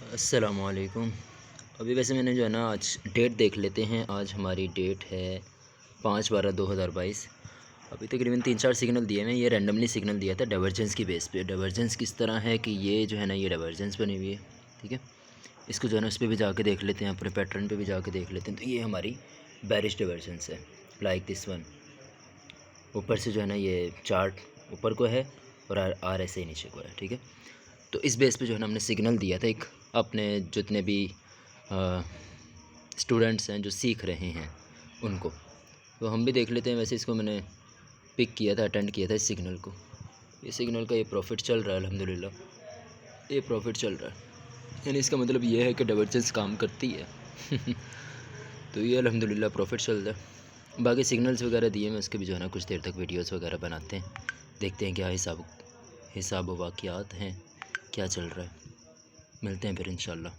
अस्सलामुअलैकुम। अभी वैसे मैंने जो है ना आज डेट देख लेते हैं। आज हमारी डेट है 5/12/2022। अभी तकरीबन 3-4 सिग्नल दिए हैं। ये रैंडमली सिग्नल दिया था डाइवर्जेंस की बेस पे। डाइवर्जेंस किस तरह है कि ये जो है ना ये डाइवर्जेंस बनी हुई है, ठीक है। इसको जो है ना उस पर भी जाके देख लेते हैं, अपने पैटर्न पे भी जाके देख लेते हैं। तो ये हमारी बेरिश डाइवर्जेंस है, लाइक दिस वन। ऊपर से जो है ना ये चार्ट ऊपर को है और आर ऐसे ही नीचे को है, ठीक है। तो इस बेस पे जो है ना हमने सिग्नल दिया था एक, अपने जितने भी स्टूडेंट्स हैं जो सीख रहे हैं उनको। तो हम भी देख लेते हैं। वैसे इसको मैंने पिक किया था, अटेंड किया था इस सिग्नल को। ये सिग्नल का ये प्रॉफिट चल रहा है अल्हम्दुलिल्लाह, ये प्रॉफिट चल रहा है। यानी इसका मतलब ये है कि डाइवर्जेंस काम करती है। तो ये अल्हम्दुलिल्लाह प्रॉफिट चल रहा है। बाकी सिग्नल्स वगैरह दिए मैं उसके भी जो है ना कुछ देर तक वीडियोस वगैरह बनाते हैं, देखते हैं क्या हिसाब हिसाब वाक़यात हैं, क्या चल रहा है। मिलते हैं फिर इंशाल्लाह।